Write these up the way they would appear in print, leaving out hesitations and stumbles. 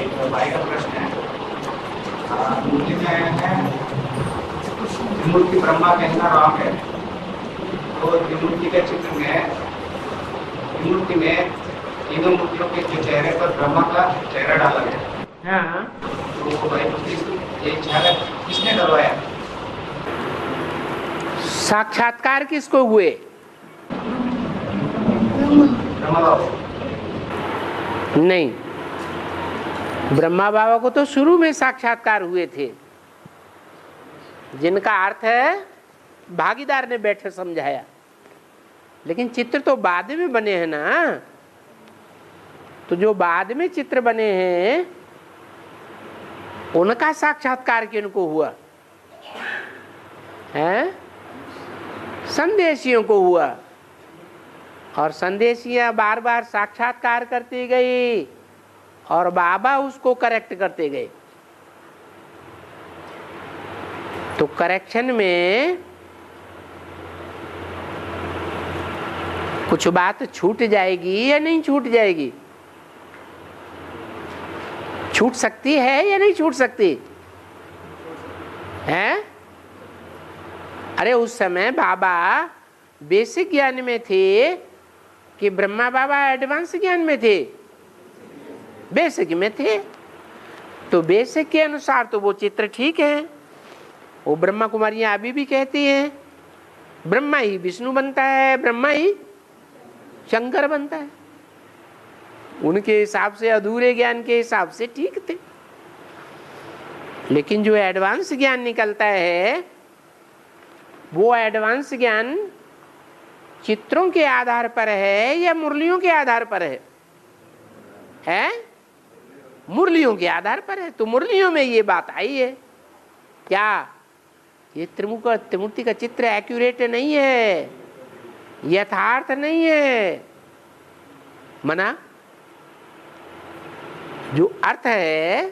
एक भाई का प्रश्न है। मूर्ति में है त्रिमूर्ति ब्रह्मा कहना रॉन्ग है। तो त्रिमूर्ति के चित्र में त्रिमूर्ति में तीनों मूर्तियों के जो चेहरे पर ब्रह्मा का चेहरा डाला गया। हाँ, तो भाई ये चेहरा किसने करवाया? साक्षात्कार किसको हुए? ब्रह्मा बाबा। नहीं, ब्रह्मा बाबा को तो शुरू में साक्षात्कार हुए थे, जिनका अर्थ है भागीदार ने बैठे समझाया। लेकिन चित्र तो बाद में बने हैं ना। तो जो बाद में चित्र बने हैं उनका साक्षात्कार किनको हुआ है? संदेशियों को हुआ। और संदेशियां बार बार साक्षात्कार करती गई और बाबा उसको करेक्ट करते गए। तो करेक्शन में कुछ बात छूट जाएगी या नहीं छूट जाएगी? छूट सकती है या नहीं छूट सकती है? अरे उस समय बाबा बेसिक ज्ञान में थे कि ब्रह्मा बाबा एडवांस ज्ञान में थे? बेसिक में थे। तो बेसिक के अनुसार तो वो चित्र ठीक है। वो ब्रह्मा कुमारियां अभी भी कहती हैं ब्रह्मा ही विष्णु बनता है, ब्रह्मा ही शंकर बनता है। उनके हिसाब से, अधूरे ज्ञान के हिसाब से ठीक थे। लेकिन जो एडवांस ज्ञान निकलता है वो एडवांस ज्ञान चित्रों के आधार पर है या मुरलियों के आधार पर है? मुरलियों के आधार पर है। तो मुरलियों में ये बात आई है क्या? ये त्रिमूर्ति का चित्र एक्यूरेट नहीं है, यथार्थ नहीं है। मना जो अर्थ है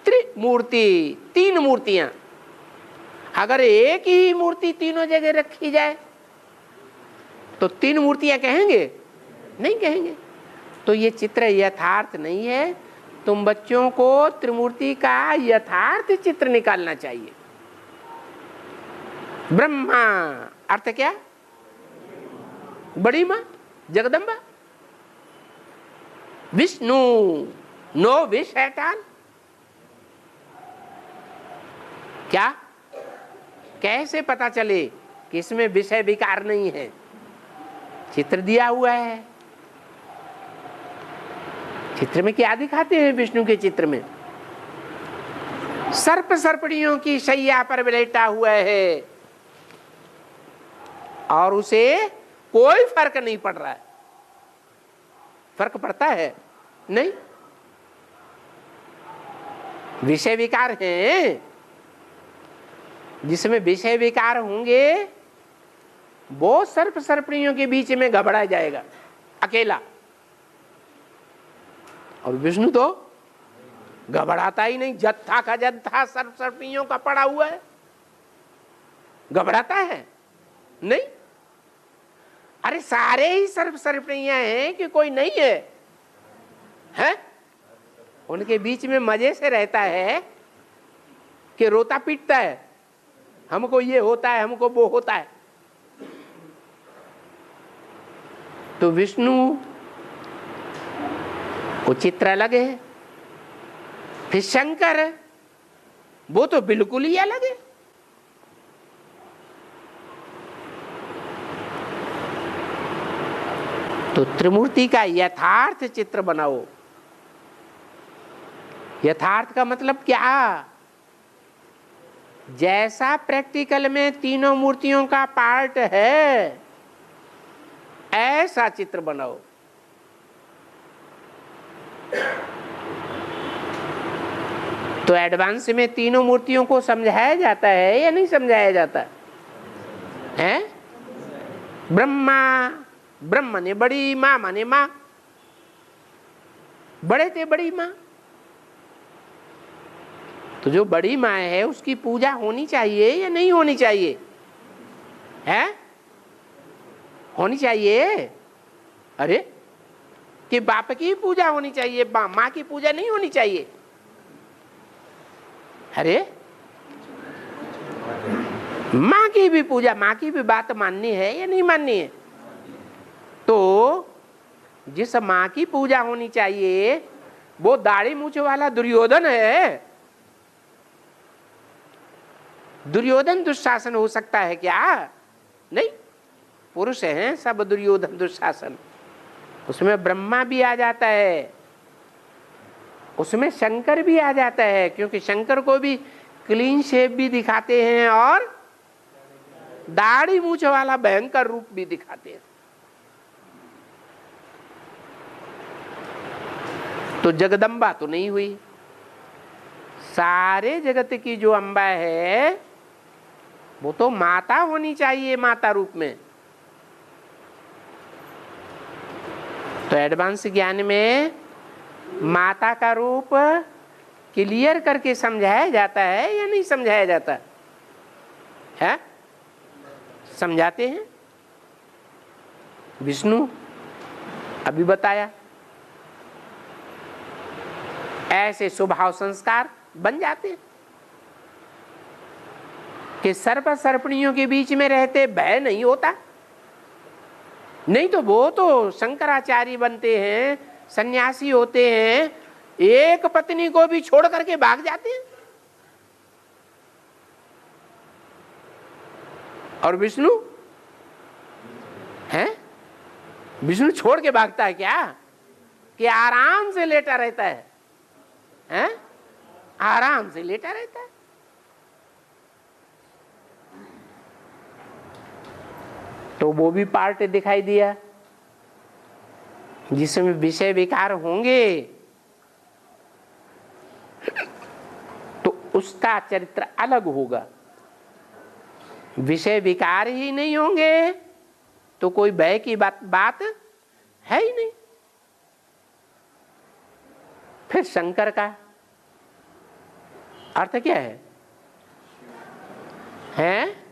त्रिमूर्ति, तीन मूर्तियां। अगर एक ही मूर्ति तीनों जगह रखी जाए तो तीन मूर्तियां कहेंगे? नहीं कहेंगे। तो ये चित्र यथार्थ नहीं है। तुम बच्चों को त्रिमूर्ति का यथार्थ चित्र निकालना चाहिए। ब्रह्मा अर्थ क्या? बड़ी मां जगदम्बा। विष्णु नो विष एट ऑल। क्या कैसे पता चले कि इसमें विषय विकार नहीं है? चित्र दिया हुआ है। चित्र में क्या दिखाते हैं? विष्णु के चित्र में सर्प सर्पणियों की शैया पर लेटा हुआ है और उसे कोई फर्क नहीं पड़ रहा है। फर्क पड़ता है? नहीं। विषय विकार है। जिसमें विषय विकार होंगे वो सर्प सर्पणियों के बीच में घबरा जाएगा अकेला। और विष्णु तो घबराता ही नहीं। जत्था का जत्था सर्प सर्पणियों का पड़ा हुआ है, घबराता है? नहीं। अरे सारे ही सर्प सर्पणियां हैं कि कोई नहीं है? हैं? उनके बीच में मजे से रहता है कि रोता पीटता है, हमको ये होता है, हमको वो होता है। तो विष्णु को चित्र अलग है। फिर शंकर वो तो बिल्कुल ही अलग है। तो त्रिमूर्ति का यथार्थ चित्र बनाओ। यथार्थ का मतलब क्या? जैसा प्रैक्टिकल में तीनों मूर्तियों का पार्ट है ऐसा चित्र बनाओ। तो एडवांस में तीनों मूर्तियों को समझाया जाता है या नहीं समझाया जाता है? ब्रह्मा, ब्रह्म ने बड़ी, मां माने मां, बड़े थे बड़ी मां। तो जो बड़ी मां है उसकी पूजा होनी चाहिए या नहीं होनी चाहिए? है? होनी चाहिए। अरे कि बाप की पूजा होनी चाहिए, माँ की पूजा नहीं होनी चाहिए। अरे माँ की भी पूजा, माँ की भी बात माननी है या नहीं माननी है? तो जिस माँ की पूजा होनी चाहिए वो दाढ़ी मूछ वाला दुर्योधन है। दुर्योधन दुशासन हो सकता है क्या? नहीं, पुरुष हैं सब दुर्योधन दुशासन। उसमें ब्रह्मा भी आ जाता है, उसमें शंकर भी आ जाता है, क्योंकि शंकर को भी क्लीन शेप भी दिखाते हैं और दाढ़ी मूछ वाला भयंकर रूप भी दिखाते हैं। तो जगदम्बा तो नहीं हुई। सारे जगत की जो अम्बा है वो तो माता होनी चाहिए, माता रूप में। तो एडवांस ज्ञान में माता का रूप क्लियर करके समझाया जाता है या नहीं समझाया जाता है? समझाते हैं। विष्णु अभी बताया, ऐसे स्वभाव संस्कार बन जाते हैं कि सर्प सर्पणियों के बीच में रहते भय नहीं होता। नहीं तो वो तो शंकराचार्य बनते हैं, सन्यासी होते हैं, एक पत्नी को भी छोड़ करके भाग जाते हैं। और विष्णु है, विष्णु छोड़ के भागता है क्या? कि आराम से लेटा रहता है, हैं? आराम से लेटा रहता है। तो वो भी पार्ट दिखाई दिया जिसमें विषय विकार होंगे तो उसका चरित्र अलग होगा। विषय विकार ही नहीं होंगे तो कोई भय की बात है ही नहीं। फिर शंकर का अर्थ क्या है? हैं?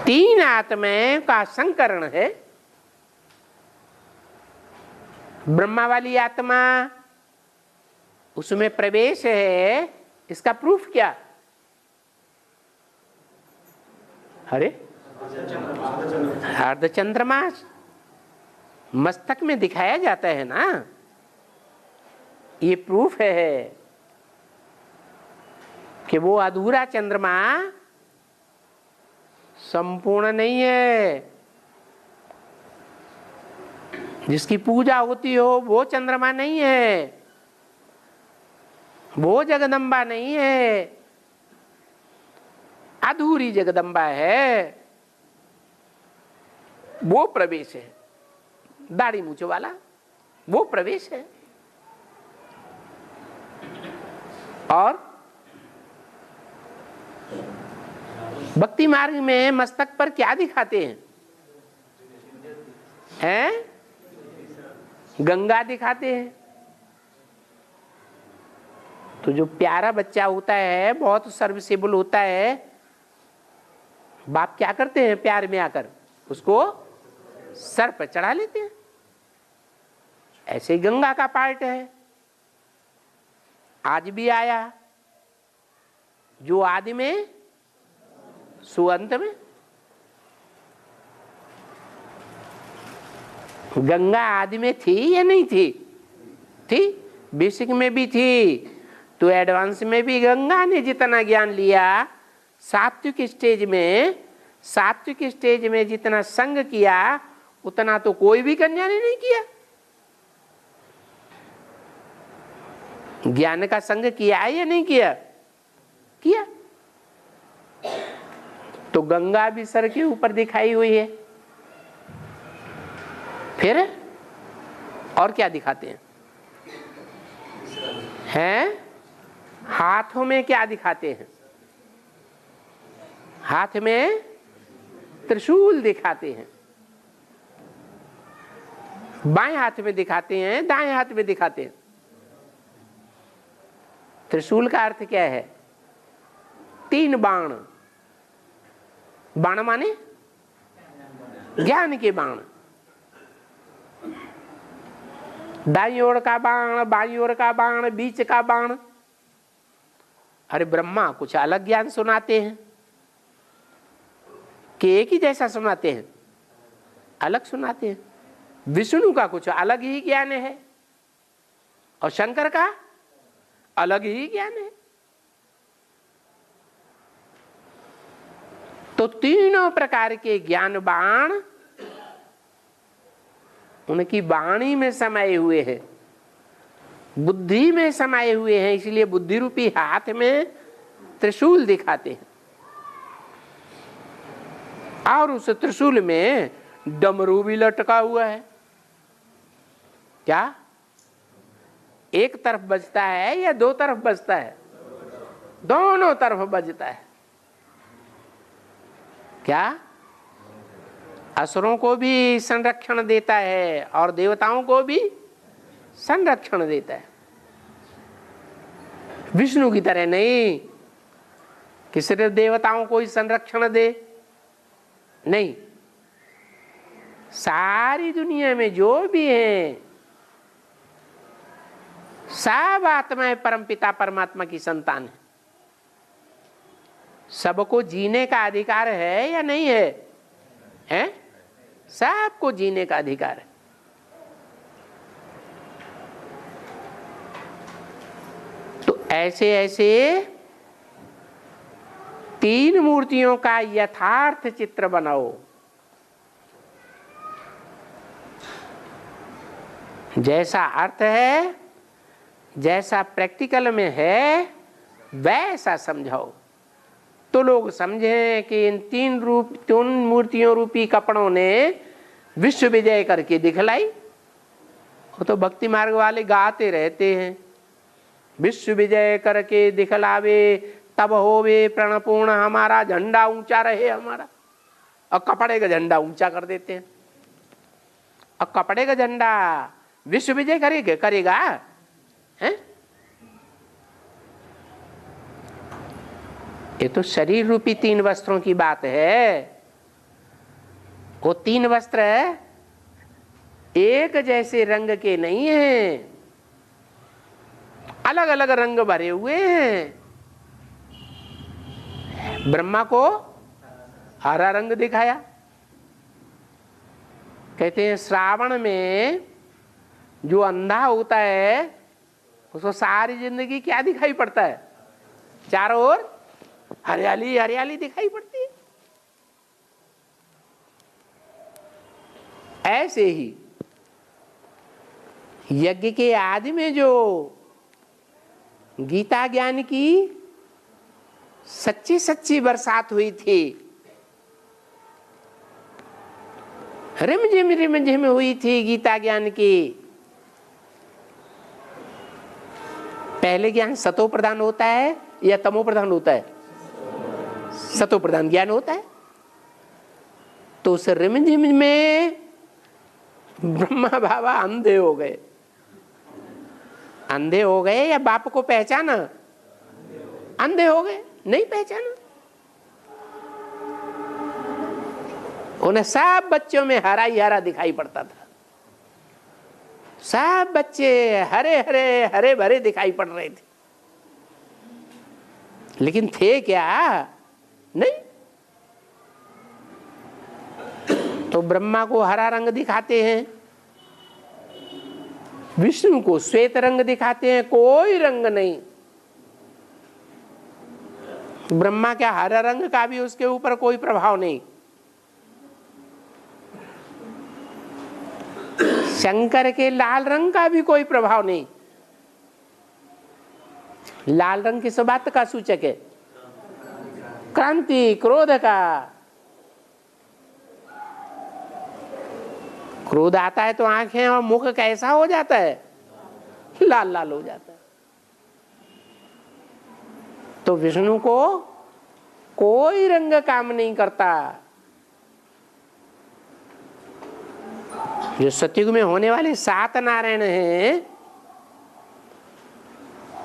तीन आत्माएं का संकरण है। ब्रह्मा वाली आत्मा, उसमें प्रवेश है। इसका प्रूफ क्या? अरे अर्धचंद्रमा मस्तक में दिखाया जाता है ना, ये प्रूफ है कि वो अधूरा चंद्रमा संपूर्ण नहीं है। जिसकी पूजा होती हो वो चंद्रमा नहीं है, वो जगदम्बा नहीं है, अधूरी जगदम्बा है। वो प्रवेश है, दाढ़ी मूछ वाला वो प्रवेश है। और भक्ति मार्ग में मस्तक पर क्या दिखाते हैं? हैं? गंगा दिखाते हैं। तो जो प्यारा बच्चा होता है, बहुत सर्विसेबल होता है, बाप क्या करते हैं? प्यार में आकर उसको सर पर चढ़ा लेते हैं। ऐसे ही गंगा का पार्ट है, आज भी आया, जो आदि में सो अंत में। गंगा आदि में थी या नहीं थी? थी, बेसिक में भी थी। तो एडवांस में भी गंगा ने जितना ज्ञान लिया, सात्विक स्टेज में जितना संग किया उतना तो कोई भी कन्या ने नहीं किया। ज्ञान का संग किया है या नहीं किया? किया। तो गंगा भी सर के ऊपर दिखाई हुई है। फिर और क्या दिखाते हैं? हैं? हाथों में क्या दिखाते हैं? हाथ में त्रिशूल दिखाते हैं। बाएं हाथ में दिखाते हैं, दाएं हाथ में दिखाते हैं। त्रिशूल का अर्थ क्या है? 3 बाण। बाण माने ज्ञान के बाण। दाईं ओर का बाण, बाईं ओर का बाण, बीच का बाण। अरे ब्रह्मा कुछ अलग ज्ञान सुनाते हैं कि एक ही जैसा सुनाते हैं? अलग सुनाते हैं। विष्णु का कुछ अलग ही ज्ञान है और शंकर का अलग ही ज्ञान है। तो तीनों प्रकार के ज्ञान बाण उनकी वाणी में समाये हुए हैं, बुद्धि में समाये हुए हैं। इसलिए बुद्धि रूपी हाथ में त्रिशूल दिखाते हैं और उस त्रिशूल में डमरू भी लटका हुआ है। क्या एक तरफ बजता है या दो तरफ बजता है? दोनों तरफ बजता है। क्या असुरों को भी संरक्षण देता है और देवताओं को भी संरक्षण देता है। विष्णु की तरह नहीं कि सिर्फ देवताओं को ही संरक्षण दे, नहीं, सारी दुनिया में जो भी है सब आत्माएं परमपिता परमात्मा की संतान है। सबको जीने का अधिकार है या नहीं है? हैं? सबको जीने का अधिकार है। तो ऐसे ऐसे तीन मूर्तियों का यथार्थ चित्र बनाओ। जैसा अर्थ है, जैसा प्रैक्टिकल में है, वैसा समझाओ तो लोग समझें कि इन तीन मूर्तियों रूपी कपड़ों ने विश्व विजय करके दिखलाई। वो तो भक्ति मार्ग वाले गाते रहते हैं, विश्व विजय करके दिखलावे तब होवे प्रणपूर्ण हमारा, झंडा ऊंचा रहे हमारा। और कपड़े का झंडा ऊंचा कर देते हैं। और कपड़े का झंडा विश्व विजय करेगा हैं? ये तो शरीर रूपी तीन वस्त्रों की बात है। वो तीन वस्त्र एक जैसे रंग के नहीं हैं, अलग अलग रंग भरे हुए हैं। ब्रह्मा को हरा रंग दिखाया। कहते हैं श्रावण में जो अंधा होता है उसको सारी जिंदगी क्या दिखाई पड़ता है? चारों ओर हरियाली हरियाली दिखाई पड़ती है। ऐसे ही यज्ञ के आदि में जो गीता ज्ञान की सच्ची सच्ची बरसात हुई थी, रिमझिम हुई थी गीता ज्ञान की। पहले ज्ञान सतो प्रधान होता है या तमो प्रधान होता है? सतो प्रधान ज्ञान होता है। तो उस रिमझिम में ब्रह्मा बाबा अंधे हो गए। अंधे हो गए या बाप को पहचाना? अंधे हो गए, नहीं पहचाना। उन्हें सब बच्चों में हरा ही हरा दिखाई पड़ता था। सब बच्चे हरे हरे हरे भरे दिखाई पड़ रहे थे, लेकिन थे क्या? नहीं। तो ब्रह्मा को हरा रंग दिखाते हैं, विष्णु को श्वेत रंग दिखाते हैं, कोई रंग नहीं। ब्रह्मा क्या हरा रंग का भी उसके ऊपर कोई प्रभाव नहीं। शंकर के लाल रंग का भी कोई प्रभाव नहीं। लाल रंग किस बात का सूचक है? क्रांति, क्रोध का। क्रोध आता है तो आंखें और मुख कैसा हो जाता है? लाल लाल हो जाता है। तो विष्णु को कोई रंग काम नहीं करता। जो सतयुग में होने वाले 7 नारायण हैं,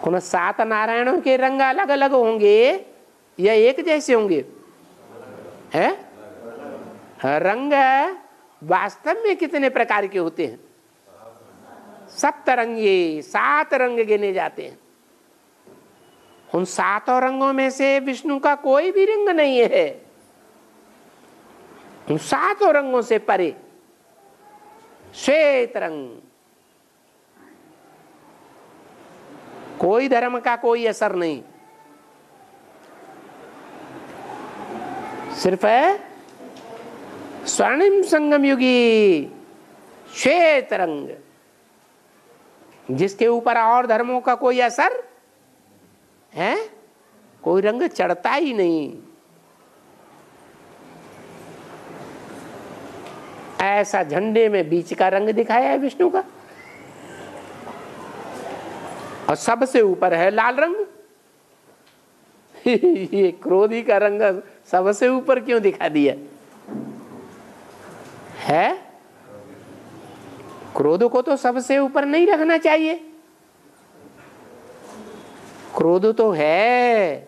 उन 7 नारायणों के रंग अलग अलग होंगे या एक जैसे होंगे? है? रंग वास्तव में कितने प्रकार के होते हैं? सप्तरंगी, 7 रंग गिने जाते हैं। उन 7 रंगों में से विष्णु का कोई भी रंग नहीं है। उन 7 रंगों से परे श्वेत रंग, कोई धर्म का कोई असर नहीं, सिर्फ है स्वर्णिम संगम युगी श्वेत रंग, जिसके ऊपर और धर्मों का कोई असर है, कोई रंग चढ़ता ही नहीं। ऐसा झंडे में बीच का रंग दिखाया है विष्णु का, और सबसे ऊपर है लाल रंग। ये क्रोधी का रंग सबसे ऊपर क्यों दिखा दिया है? क्रोध को तो सबसे ऊपर नहीं रखना चाहिए। क्रोध तो है,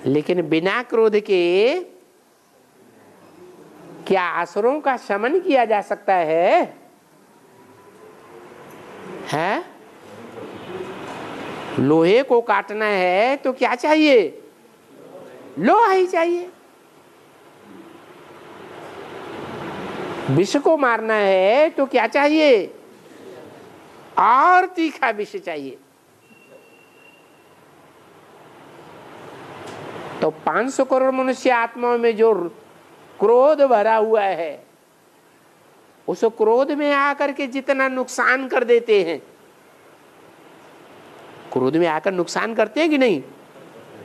लेकिन बिना क्रोध के क्या असुरों का शमन किया जा सकता है? हैं? लोहे को काटना है तो क्या चाहिए? लोहा ही चाहिए। विष को मारना है तो क्या चाहिए? और तीखा विष चाहिए। तो 500 करोड़ मनुष्य आत्माओं में जो क्रोध भरा हुआ है, उस क्रोध में आकर के जितना नुकसान कर देते हैं, क्रोध में आकर नुकसान करते हैं कि नहीं?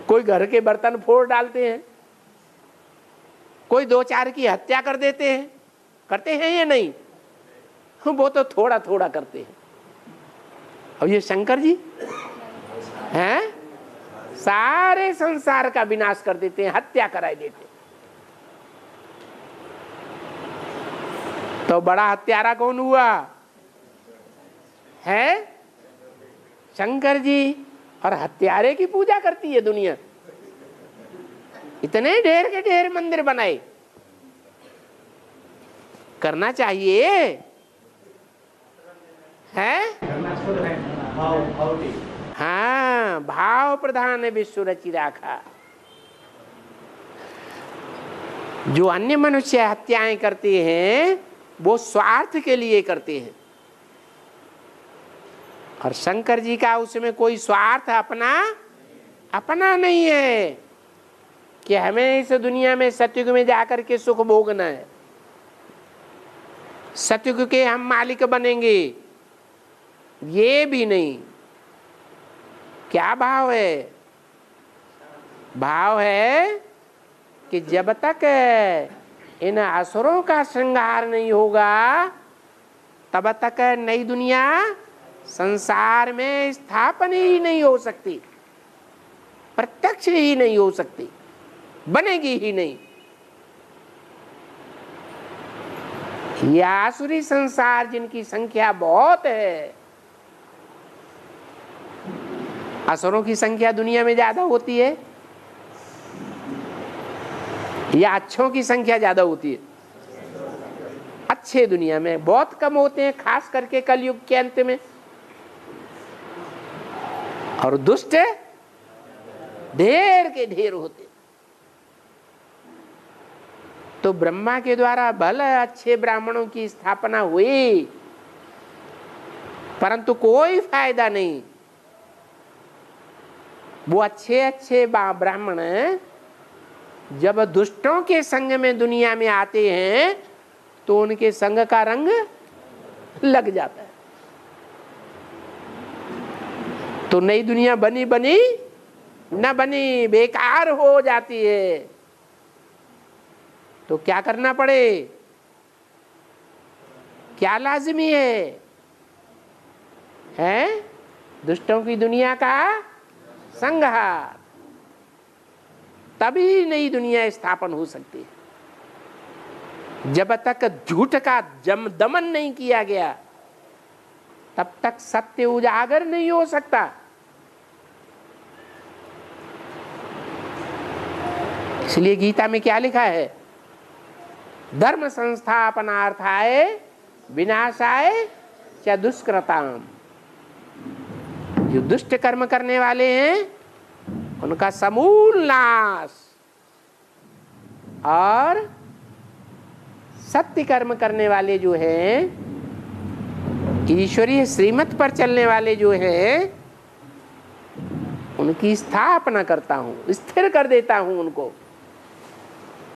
कोई घर के बर्तन फोड़ डालते हैं, कोई 2-4 की हत्या कर देते हैं, करते हैं या नहीं? वो तो थोड़ा थोड़ा करते हैं। और ये शंकर जी हैं, सारे संसार का विनाश कर देते हैं, हत्या कराए देते हैं। तो बड़ा हत्यारा कौन हुआ है? शंकर जी। और हत्यारे की पूजा करती है दुनिया। इतने ढेर के ढेर मंदिर बनाए, करना चाहिए है? हाँ, भाव प्रधान विश्व रचि राखा। जो अन्य मनुष्य हत्याएं करते हैं वो स्वार्थ के लिए करते हैं, और शंकर जी का उसमें कोई स्वार्थ अपना नहीं है कि हमें इस दुनिया में सतयुग में जाकर के सुख भोगना है, सतयुग के हम मालिक बनेंगे, ये भी नहीं। क्या भाव है? भाव है कि जब तक इन असुरों का श्रृंगार नहीं होगा तब तक नई दुनिया संसार में स्थापन ही नहीं हो सकती, प्रत्यक्ष ही नहीं हो सकती, बनेगी ही नहीं। यह आसुरी संसार जिनकी संख्या बहुत है, असुरों की संख्या दुनिया में ज्यादा होती है या अच्छों की संख्या ज्यादा होती है? अच्छे दुनिया में बहुत कम होते हैं, खास करके कलयुग के अंत में। और दुष्ट ढेर के ढेर होते। तो ब्रह्मा के द्वारा भले अच्छे ब्राह्मणों की स्थापना हुई, परंतु कोई फायदा नहीं। वो अच्छे ब्राह्मण जब दुष्टों के संग में दुनिया में आते हैं तो उनके संग का रंग लग जाता है। तो नई दुनिया बनी न बनी, बेकार हो जाती है। तो क्या करना पड़े? क्या लाजिमी है? दुष्टों की दुनिया का संहार, तभी नई दुनिया स्थापन हो सकती है। जब तक झूठ का दमन नहीं किया गया तब तक सत्य उजागर नहीं हो सकता। इसलिए गीता में क्या लिखा है? धर्म संस्थापनार्थाय विनाशाय च दुष्कृताम, जो दुष्ट कर्म करने वाले हैं उनका समूल नाश, और सत्य कर्म करने वाले जो हैं, ईश्वरीय श्रीमत पर चलने वाले जो हैं, उनकी स्थापना करता हूं, स्थिर कर देता हूं उनको।